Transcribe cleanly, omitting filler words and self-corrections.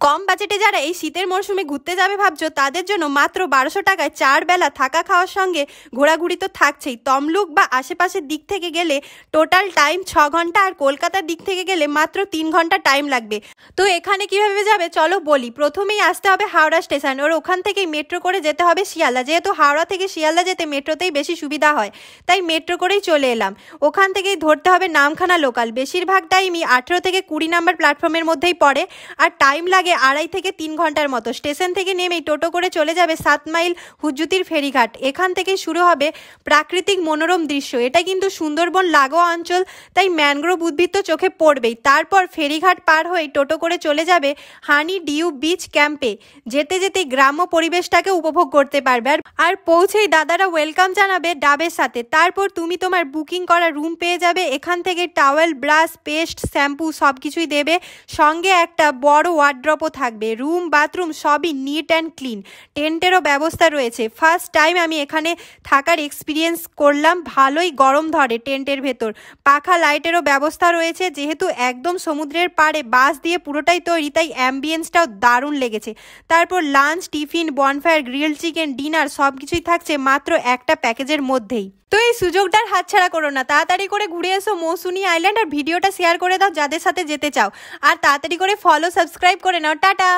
কম বাজেটে যারা এই শীতের মরশুমে ঘুরতে যাবে ভাবছো তাদের জন্য মাত্র 1200 টাকায় 4 বেলা থাকা খাওয়ার সঙ্গে ঘোরাঘুরি তো থাকছেই। তমলুক বা আশেপাশের দিক থেকে গেলে টোটাল টাইম 6 ঘন্টা, আর কলকাতার দিক থেকে গেলে মাত্র 3 ঘন্টা টাইম লাগবে। তো এখানে কিভাবে যাবে চলো বলি। প্রথমেই আসতে হবে হাওড়া স্টেশন, আর ওখান থেকেই মেট্রো করে যেতে হবে শিয়ালদা। যেহেতু হাওড়া থেকে শিয়ালদা যেতে মেট্রোতেই বেশি সুবিধা হয়, তাই মেট্রো করেই চলে এলাম। ওখান থেকেই ধরতে হবে নামখানা লোকাল। বেশিরভাগ টাইমই 18 থেকে 20 নাম্বার প্ল্যাটফর্মের মধ্যেই পড়ে, আর টাইম লাগে 2.5 থেকে 3 ঘন্টার মতো। স্টেশন থেকে নেমেই টোটো করে চলে যাবে 7 মাইল হুজ্জুতির ফেরিঘাট। এখান থেকেই শুরু হবে প্রাকৃতিক মনোরম দৃশ্য। এটা কিন্তু সুন্দরবন লাগোয়া অঞ্চল, তাই ম্যানগ্রোভ উদ্ভিদ তো চোখে পড়বেই। তারপর ফেরিঘাট পার হয়ে টোটো করে চলে যাবে হানি ডিউ বিচ ক্যাম্পে। যেতে যেতে গ্রাম্য পরিবেশটাকে উপভোগ করতে পারবে, আর পৌঁছেই দাদারা ওয়েলকাম জানাবে ডাবের সাথে। তারপর তুমি তোমার বুকিং করা রুম পেয়ে যাবে। এখান থেকে টাওয়েল, ব্রাশ, পেস্ট, শ্যাম্পু সব কিছুই দেবে, সঙ্গে একটা বড় ওয়ার্ড্রপও থাকবে। রুম, বাথরুম সবই নিট অ্যান্ড ক্লিন। টেন্টেরও ব্যবস্থা রয়েছে। ফার্স্ট টাইম আমি এখানে থাকার এক্সপিরিয়েন্স করলাম। ভালোই গরম ধরে টেন্টের ভেতর। পাখা, লাইটেরও ব্যবস্থা রয়েছে। যেহেতু একদম সমুদ্রের পাড়ে, বাঁশ দিয়ে পুরোটাই তৈরি, তাই অ্যাম্বিয়েন্সটাও দারুণ লেগেছে। তারপর lunch, tiffin, bonfire, grill chicken, dinner সব কিছুই থাকছে মাত্র একটা প্যাকেজের মধ্যেই। তো এই সুযোগটার হাতছাড়া করো না, তাড়াতাড়ি করে ঘুরে এসো মৌসুনি আইল্যান্ড, আর ভিডিওটা শেয়ার করে দাও যাদের সাথে যেতে চাও, আর তাড়াতাড়ি করে ফলো, সাবস্ক্রাইব করে নাও। টাটা।